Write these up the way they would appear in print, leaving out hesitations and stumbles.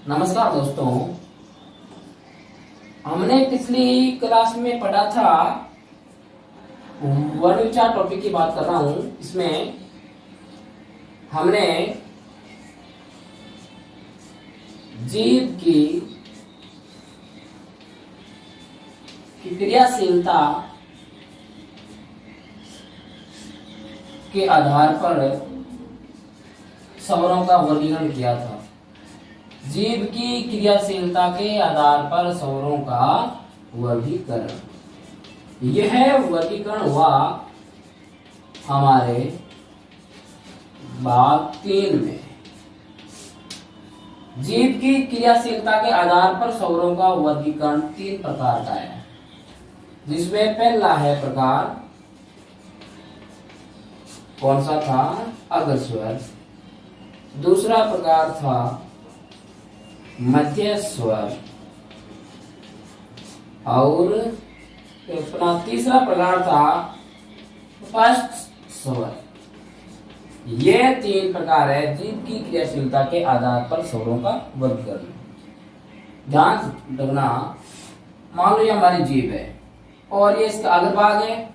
नमस्कार दोस्तों। हमने पिछली क्लास में पढ़ा था, वर्ण विचार टॉपिक की बात कर रहा हूं। इसमें हमने जीव की क्रियाशीलता के आधार पर स्वरों का वर्गीकरण किया था। जीव की क्रियाशीलता के आधार पर स्वरों का वर्गीकरण। यह वर्गीकरण हुआ हमारे भाग 3 में। जीव की क्रियाशीलता के आधार पर स्वरों का वर्गीकरण 3 प्रकार का है, जिसमें पहला है प्रकार कौन सा था? अग्र स्वर। दूसरा प्रकार था मध्य स्वर और अपना तीसरा प्रकार था स्पष्ट स्वर। ये 3 प्रकार है जीव की क्रियाशीलता के आधार पर स्वरों का वर्गीकरण। ध्यान रखना, मान लो ये हमारी जीभ है और ये इसका अग्र भाग है,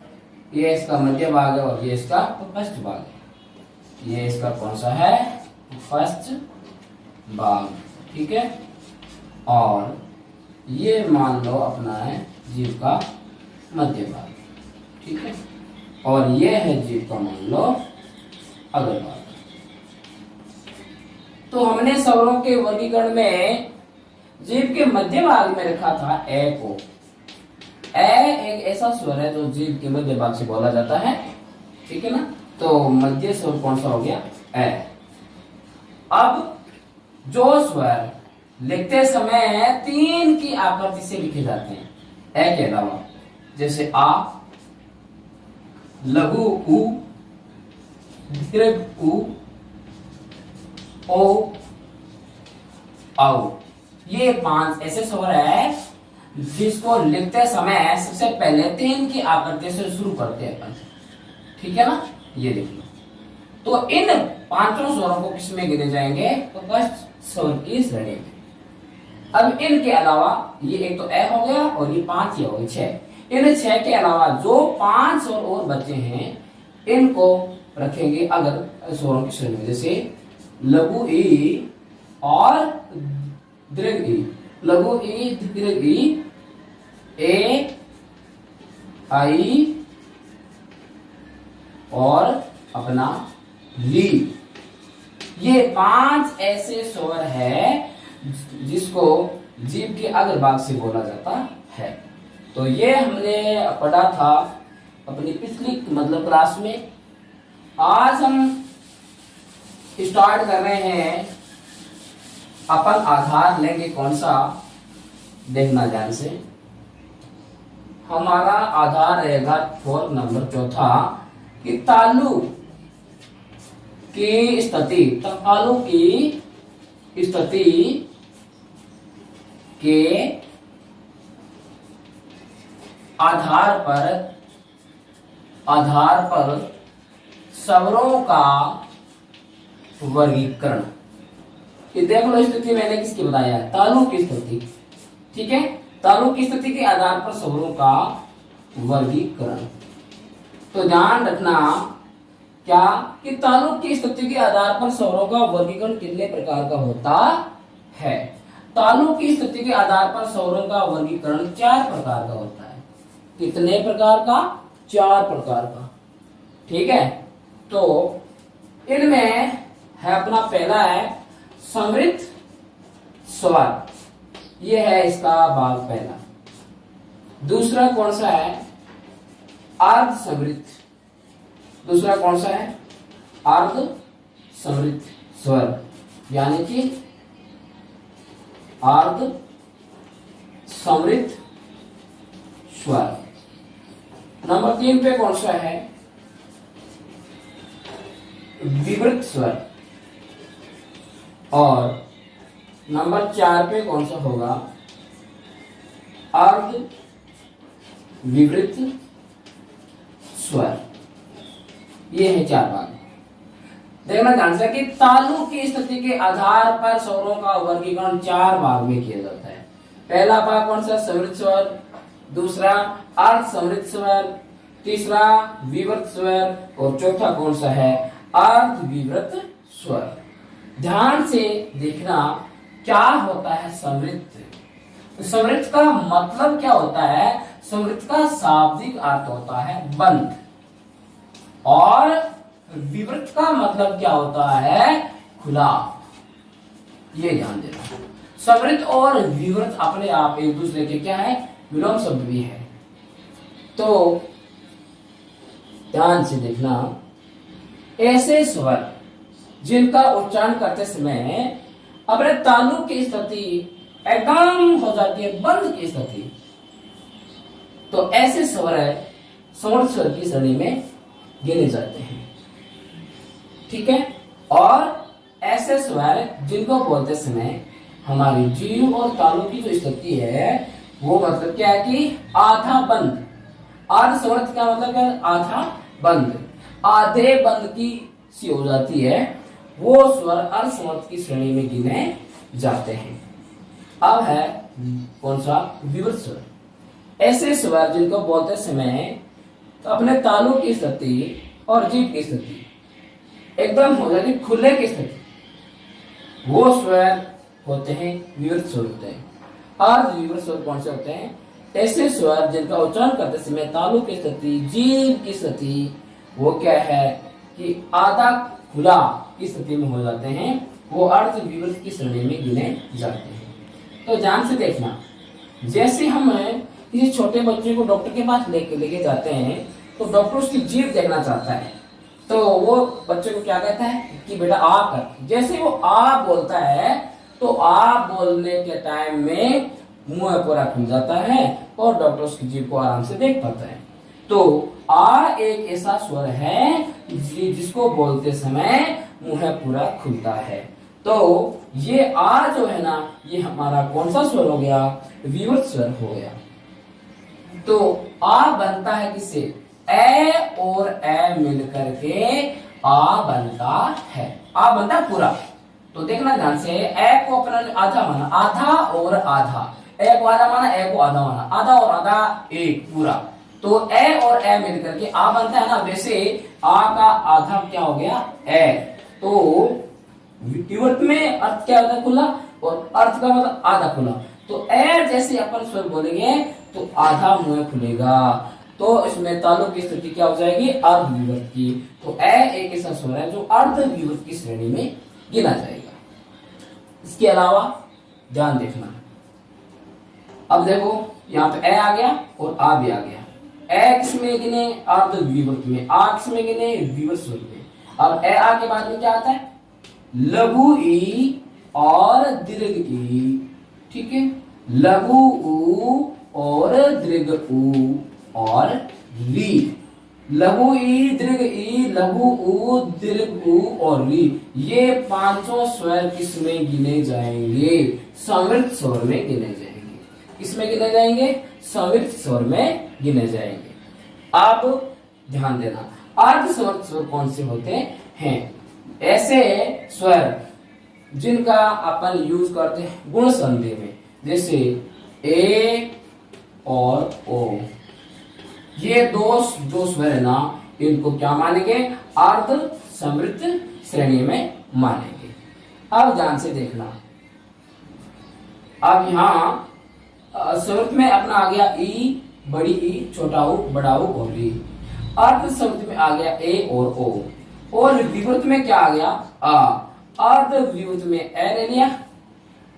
ये इसका मध्य भाग है और ये इसका पश्च भाग है। ये इसका कौन सा है? पश्च भाग, ठीक है। और ये मान लो अपना है जीव का मध्य भाग, ठीक है। और ये है जीव का मान लो अग्र भाग। तो हमने स्वरों के वर्गीकरण में जीव के मध्य भाग में रखा था ए को। ए एक ऐसा स्वर है जो जीव के मध्य भाग से बोला जाता है, ठीक है ना। तो मध्य स्वर कौन सा हो गया? ए। अब जो स्वर लिखते समय 3 की आकृति से लिखे जाते हैं ए के अलावा, जैसे आ, लघु उ, दीर्घ उ, ओ, औ, ये 5 ऐसे स्वर है जिसको लिखते समय सबसे पहले 3 की आकृति से शुरू करते हैं अपन, ठीक है ना। ये देख लो। तो इन 5 स्वरों को किस में गिने जाएंगे? तो फर्स्ट स्वर की श्रेणी में। अब इनके अलावा ये एक तो ए हो गया और ये 5 ये हो गए 6। इन 6 के अलावा जो 5 स्वर और बचे हैं इनको रखेंगे अगर स्वरों की श्रेणी में, जैसे लघु ई और दीर्घ ई। लघु ई, दीर्घ ई, ए, आई और अपना ली। ये 5 ऐसे स्वर है जिसको जीभ के अग्र भाग से बोला जाता है। तो ये हमने पढ़ा था अपनी पिछली क्लास में। आज हम स्टार्ट कर रहे हैं, अपन आधार लेंगे कौन सा? देखना ध्यान से। हमारा आधार रहेगा 4 नंबर चौथा कि तालु की स्थिति। तालु की स्थिति के आधार पर स्वरों का वर्गीकरण। ये देख लो, स्थिति मैंने किसकी बताया? तालु की स्थिति, ठीक है। तालु की स्थिति के आधार पर स्वरों का वर्गीकरण। तो ध्यान रखना क्या कि तालु की स्थिति के आधार पर स्वरों का वर्गीकरण कितने प्रकार का होता है? तालु की स्थिति के आधार पर स्वरों का वर्गीकरण 4 प्रकार का होता है। कितने प्रकार का? 4 प्रकार का, ठीक है। तो इनमें है अपना पहला है समृद्ध स्वर, यह है इसका भाग पहला। दूसरा कौन सा है? अर्ध समृद्ध। दूसरा कौन सा है? अर्ध समृद्ध स्वर, यानी कि अर्ध समृद्ध स्वर। नंबर 3 पे कौन सा है? विवृत स्वर। और नंबर 4 पे कौन सा होगा? अर्ध विवृत स्वर। ये है 4 भाग। देखना ध्यान से कि तालु की स्थिति के आधार पर स्वरों का वर्गीकरण 4 भाग में किया जाता है। पहला भाग कौन सा? समृद्ध स्वर, दूसरा अर्ध समृद्ध स्वर, तीसरा विवर्त स्वर और चौथा कौन सा है? अर्ध विवर्त स्वर। ध्यान से देखना क्या होता है समृद्ध। समृद्ध का मतलब क्या होता है? समृद्ध का शाब्दिक अर्थ होता है बंद, और विवर्त का मतलब क्या होता है? खुला। ये ध्यान देना। समृद्ध और विवर्त अपने आप एक दूसरे के क्या है? विलोम शब्द भी है। तो ध्यान से देखना, ऐसे स्वर जिनका उच्चारण करते समय अपने तालु की स्थिति एकदम हो जाती है बंद की स्थिति, तो ऐसे स्वर समृद्ध स्वर की श्रेणी में गिने जाते हैं। ठीक है। और ऐसे स्वर जिनको बोलते समय हमारी जीभ और तालु की जो स्थिति है वो मतलब क्या है कि आधा बंद। अर्ध समृद्ध का मतलब क्या है? आधा बंद, आधे बंद की सी हो जाती है, वो स्वर अर्ध समृद्ध की श्रेणी में गिने जाते हैं। अब है कौन सा? विवर्त स्वर। ऐसे स्वर जिनको बोलते समय तो अपने तालु की स्थिति और जीभ की स्थिति एकदम हो जाती खुले की स्थिति, वो स्वर होते हैं विवर्त स्वर होते हैं। अर्ध विवर्त स्वर कौन से होते हैं? ऐसे स्वर जिनका उच्चारण करते समय तालु की स्थिति, जीभ की स्थिति वो क्या है कि आधा खुला की स्थिति में हो जाते हैं, वो अर्ध विवर्त की श्रेणी में गिने जाते हैं। तो ध्यान से देखना, जैसे हम किसी छोटे बच्चे को डॉक्टर के पास लेके जाते हैं तो डॉक्टर उसकी जीभ देखना चाहता है, तो वो बच्चे को क्या कहता है कि बेटा आ कर। जैसे वो आ बोलता है तो आ बोलने के टाइम में मुंह पूरा खुल जाता है और डॉक्टर उसकी जीभ को आराम से देख पाता है। तो आ एक ऐसा स्वर है जिसको बोलते समय मुंह पूरा खुलता है। तो ये आ जो है ना, ये हमारा कौन सा स्वर हो गया? विवर्त स्वर हो गया। तो आ बनता है किससे? ए और ए मिलकर के आ बनता है। आ बनता पूरा। तो देखना ध्यान से, ए को अपना आधा माना, आधा और आधा, ए को आधा माना, ए को आधा माना, आधा और आधा एक पूरा। तो ए और ए मिलकर के आ बनता है ना। वैसे आ का आधा क्या हो गया? ए। तो विवर्त में अर्थ क्या होता है? खुला, और अर्थ का मतलब आधा खुला। तो ए जैसे अपन स्वर बोलेंगे तो आधा मुंह खुलेगा, तो इसमें तालु की स्थिति क्या हो जाएगी? अर्ध विवर्त की। तो ए एक ऐसा स्वर है जो अर्ध विवर्त की श्रेणी में गिना जाएगा। इसके अलावा ध्यान देखना, अब देखो यहाँ पे ए आ गया और आ भी आ गया। ए किस में गिने? अर्ध विवर्त में। आ किस में गिने? विवर्त स्वर में। अब ए आ के बाद में क्या आता है? लघु ई और दीर्घ ई। ठीक है। लघु ऊ और दीर्घ ऊ और री। लघु ई, दीर्घ ई, लघु ऊ, दीर्घ ऊ और री, ये पांचों स्वर किसमें गिने जाएंगे? समृद्ध स्वर में गिने जाएंगे। किसमें गिने जाएंगे? समृद्ध स्वर में गिने जाएंगे। अब ध्यान देना, अर्ध समृद्ध स्वर कौन से होते हैं? ऐसे स्वर जिनका अपन यूज करते हैं गुण संधि में, जैसे ए और ओ, ये दो जो स्वर है ना, इनको क्या मानेंगे? अर्ध समृद्ध श्रेणी में मानेंगे। अब ध्यान से देखना, अब यहाँ समृद्ध में अपना आ गया ई, बड़ी ई, छोटा ऊ, बड़ा ऊ और री। अर्ध समृद्ध में आ गया ए और ओ, और विवर्त में क्या आ गया? आ। अर्ध विवर्त में ए ले लिया,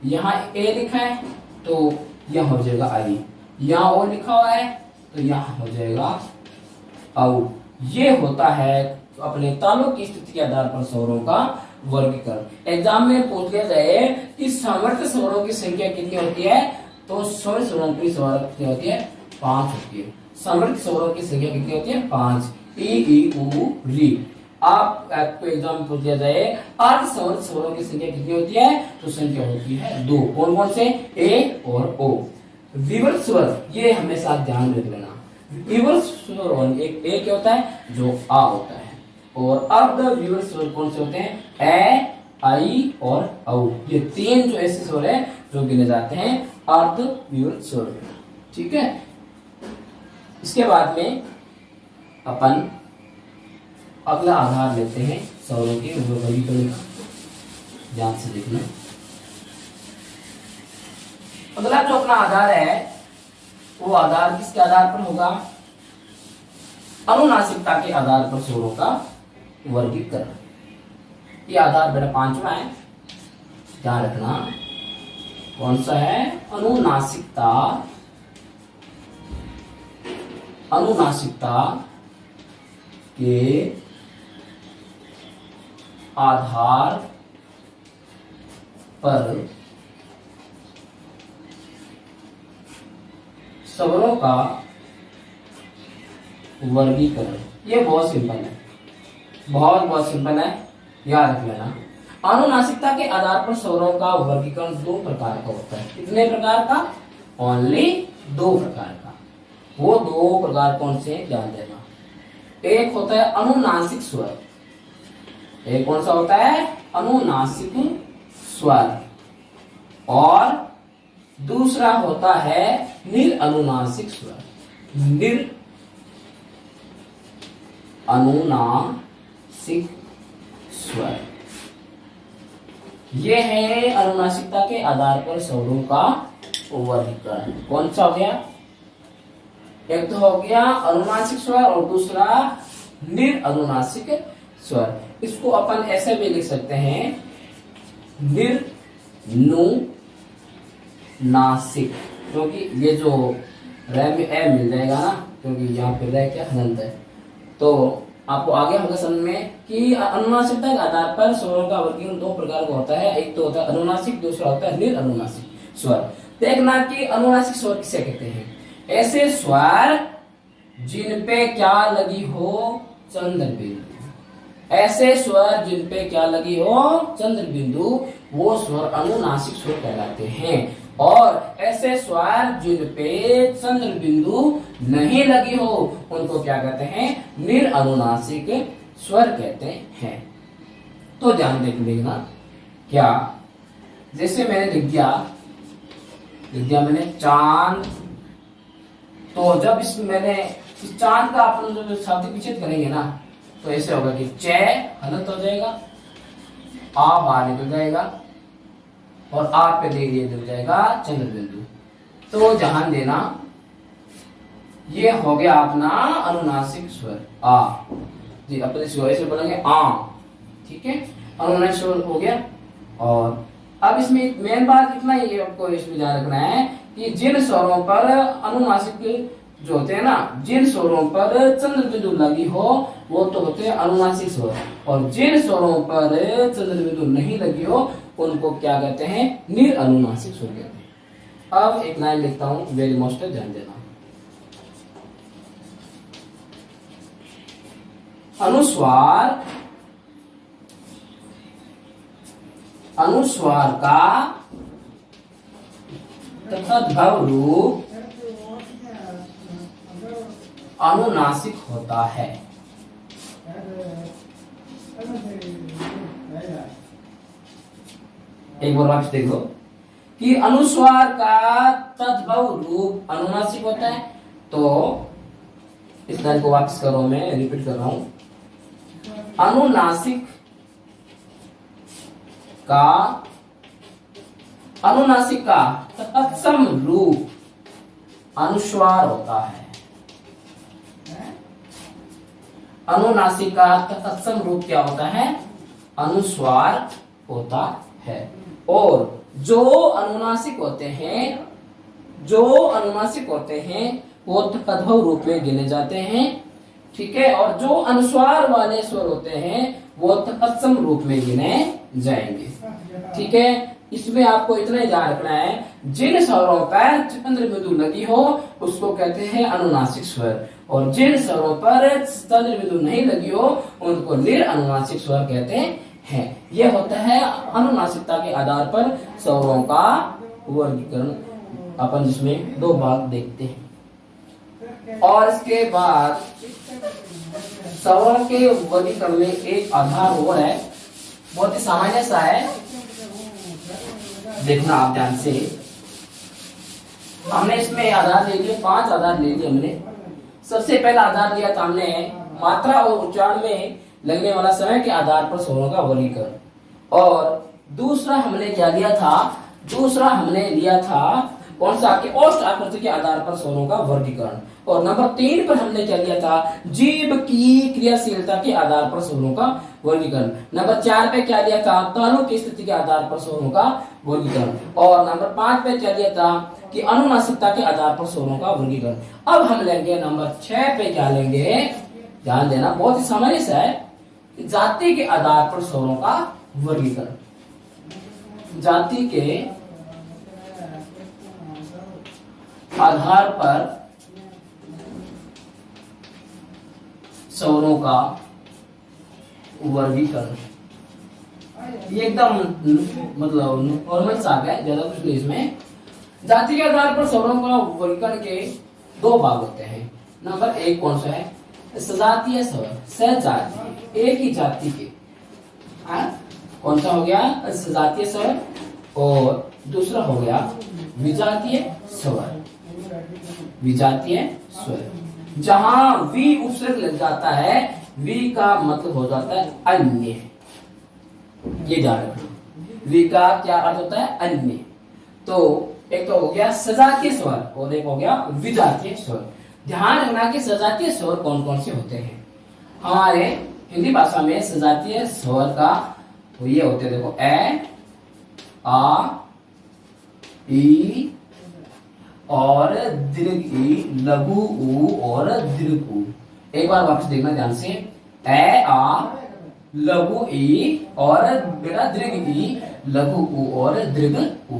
यहाँ ए लिखा है तो यहाँ हो जाएगा आई, यहाँ ओ लिखा हुआ है तो यहाँ हो जाएगा औ। ये होता है अपने तालु की स्थिति के आधार पर स्वरों का वर्गीकरण। एग्जाम में पूछ लिया जाए कि समृद्ध स्वरों की संख्या कितनी होती है, तो समृद्ध स्वरों की संख्या होती है 5 होती है। समृद्ध स्वरों की संख्या कितनी होती है? 5। ई उ री। आपको एग्जाम में पूछ लिया जाए अर्ध समृद्ध स्वरों की संख्या कितनी होती है, तो संख्या होती है 2। कौन कौन से? ए और ओ। विवर्त स्वर ये हमेशा ध्यान रख लेना। विवर्त स्वर एक क्या होता है? जो आ होता है, और अर्धव्यूहत स्वर कौन से होते हैं? ए, आई और औ। ये तीन जो ऐसे स्वर है जो गिने जाते हैं अर्धव्यूहत स्वर। ठीक है, इसके बाद में अपन अगला आधार लेते हैं स्वरों के वर्गीकरण का। ध्यान से देखना, अगला जो अपना आधार है वो आधार किसके आधार पर होगा? अनुनासिकता के आधार पर स्वरों का वर्गीकरण। ये आधार बेटा पांचवा है, ध्यान रखना। कौन सा है? अनुनासिकता। अनुनासिकता के आधार पर स्वरों का वर्गीकरण। ये बहुत सिंपल है, बहुत सिंपल है, याद रख लेना। अनुनासिकता के आधार पर स्वरों का वर्गीकरण दो प्रकार का होता है। कितने प्रकार का? ओनली दो प्रकार का। वो दो प्रकार कौन से? ध्यान देना। एक होता है अनुनासिक स्वर। एक कौन सा होता है? अनुनासिक स्वर। और दूसरा होता है निरअनुनासिक स्वर। निरअनुनासिक स्वर। ये है अनुनासिकता के आधार पर स्वरों का वर्गीकरण। कौन सा हो गया? एक तो हो गया अनुनासिक स्वर और दूसरा निरअनुनासिक स्वर। इसको अपन ऐसे भी लिख सकते हैं, निर्नुनासिक, क्योंकि ये जो रे में ए मिल जाएगा ना, क्योंकि यहाँ पे रे क्या हलंत है। तो आपको आगे होगा समझ में कि अनुनासिकता के आधार पर स्वरों का वर्गीकरण दो प्रकार का होता है। एक तो होता है अनुनासिक, दूसरा होता है निरअनुनासिक स्वर। देखना कि अनुनासिक स्वर किसे कहते हैं? ऐसे स्वर जिन पे क्या लगी हो? चंद्र बिंदु। ऐसे स्वर जिन पे क्या लगी हो? चंद्र बिंदु, वो स्वर अनुनासिक स्वर कहलाते हैं। और ऐसे स्वर जिन पे चंद्र बिंदु नहीं लगी हो उनको क्या कहते हैं? निरअनुनासिक स्वर कहते हैं। तो ध्यान देखना, क्या जैसे मैंने लिख दिया मैंने चांद, तो जब इसमें मैंने इस चांद का अपन जो शब्द विच्छेद करेंगे ना, तो ऐसे होगा कि च हलंत हो जाएगा, आ बाहर निकल जाएगा और आप पे दे जाएगा चंद्र बिंदु। तो ध्यान देना, ये हो गया अपना अनुनासिक स्वर आ जी। अपने स्वर से बोलेंगे आ, ठीक है, अनुनासिक स्वर हो गया। और अब इसमें मेन बात इतना ही आपको इसमें ध्यान रखना है कि जिन स्वरों पर अनुनासिक जो होते हैं ना, जिन स्वरों पर चंद्र बिंदु लगी हो वो तो होते हैं अनुनासिक स्वर, और जिन स्वरों पर चंद्र बिंदु नहीं लगी हो उनको क्या कहते हैं? निरअनुनासिक स्वर कहते हैं। अब एक लाइन लिखता हूं, वेरी मोस्ट, ध्यान देना। अनुस्वार का तद्भव रूप अनुनासिक होता है। एक बार वापस देखो कि अनुस्वार का तद्भव रूप अनुनासिक होता है। तो इस लाइन को वापस करो, मैं रिपीट कर रहा हूं। अनुनासिक का तत्सम रूप अनुस्वार होता है। अनुनासिक का तत्सम रूप क्या होता है? अनुस्वार होता है। और जो अनुनासिक होते हैं वो तद्भव रूप में गिने जाते हैं, ठीक है। और जो अनुस्वार वाले स्वर होते हैं वो तत्सम रूप में गिने जाएंगे, ठीक है। इसमें आपको इतना ही ध्यान रखना है, जिन स्वरों पर चंद्र बिंदु लगी हो उसको कहते हैं अनुनासिक स्वर, और जिन स्वरों पर चंद्र बिंदु नहीं लगी हो उनको निरअनुनासिक स्वर कहते हैं। यह होता है अनुनासिकता के आधार पर स्वरों का वर्गीकरण, अपन जिसमें दो भाग देखते हैं। और इसके बाद स्वरों के वर्गीकरण में एक आधार और है, बहुत ही सामान्य सा है, देखना आप ध्यान से। हमने इसमें आधार ले लिए, 5 आधार ले लिए हमने। सबसे पहला आधार लिया था हमने मात्रा और उच्चारण में लगने वाला समय के आधार पर स्वरों का वर्गीकरण, और दूसरा हमने क्या लिया था, दूसरा हमने लिया था कौन सा, कि औष्ठ आकृति के आधार पर स्वरों का वर्गीकरण, और नंबर 3 पर हमने क्या लिया था, जीभ की क्रियाशीलता के आधार पर स्वरों का वर्गीकरण। नंबर 4 पे क्या लिया था, तालु की स्थिति के आधार पर स्वरों का वर्गीकरण, और नंबर 5 पे क्या लिया था कि अनुनासिकता के आधार पर स्वरों का वर्गीकरण। अब हम लेंगे नंबर 6 पे, क्या लेंगे, ध्यान देना, बहुत ही सामान्य सा है, जाति के आधार पर स्वरों का वर्गीकरण। जाति के आधार पर स्वरों का वर्गीकरण, ये एकदम मतलब नॉर्मल सा है, ज्यादा कुछ नहीं इसमें। जाति के आधार पर स्वरों का वर्गीकरण के 2 भाग होते हैं। नंबर 1 कौन सा है, सजातीय स्वर, सजातीय, एक ही जाति के, कौन सा हो गया, सजातीय स्वर, और दूसरा हो गया विजातीय स्वर। विजातीय स्वर, जहां वी उपसर्ग लग जाता है, वी का मतलब हो जाता है अन्य, ये ध्यान रखना, वी का क्या अर्थ होता है, अन्य। तो एक तो हो गया सजातीय स्वर और एक हो गया विजातीय स्वर। ध्यान रखना कि सजातीय स्वर कौन कौन से होते हैं। हमारे हिंदी भाषा में सजातीय स्वर का ये होते हैं, देखो, ए, आ, ई और दीर्घ ई, लघु ऊ और दीर्घ ऊ। एक बार वापस देखना ध्यान से, ए, आ, लघु ई और बेटा दीर्घ ई, लघु ऊ और दीर्घ ऊ।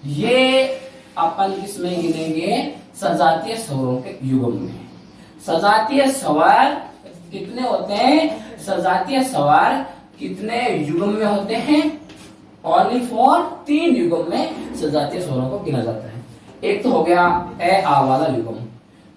ये अपन किसमें गिनेंगे, सजातीय स्वरों के युग्म में। सजातीय स्वर कितने होते हैं, सजातीय स्वर कितने युग्म में होते हैं, ओनली फॉर 3 युग्म में सजातीय स्वरों को गिना जाता है। एक तो हो गया ए, आ वाला युग्म,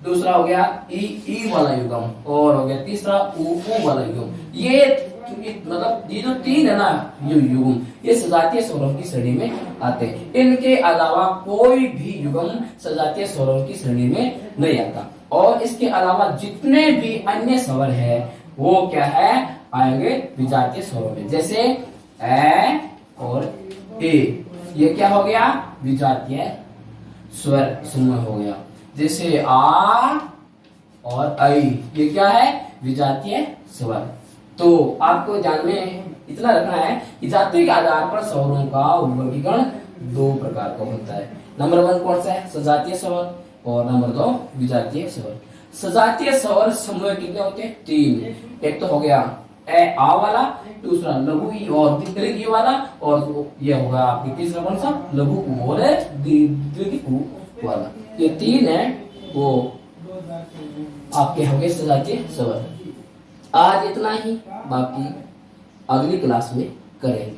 दूसरा हो गया ई वाला युग्म, और हो गया तीसरा ऊ वाला युग्म। ये मतलब ये जो 3 है ना, ये युग्म, ये सजातीय स्वरों की श्रेणी में आते हैं। इनके अलावा कोई भी युग्म सजातीय स्वरों की श्रेणी में नहीं आता। और इसके अलावा जितने भी अन्य स्वर है वो क्या है, आएंगे विजातीय स्वरों में। जैसे ए और ए, ये क्या हो गया, विजातीय स्वर समूह हो गया। जैसे आ और आई, ये क्या है, विजातीय स्वर। तो आपको ध्यान में इतना रखना है कि जाति के आधार पर स्वरों का वर्गीकरण 2 प्रकार का होता है। नंबर 1 कौन सा है, सजातीय स्वर, और नंबर 2 विजातीय स्वर। सजातीय स्वर समूह कितने होते हैं, 3। एक तो हो गया ए, आ वाला, दूसरा लघु ई और दीर्घ ई वाला, और ये होगा आपकी तीसरा कौन सा, लघु ऊ और दीर्घ ऊ वाला। ये 3 है, वो आपके हो गए सजातीय स्वर। आज इतना ही, बाकी अगली क्लास में करेंगे।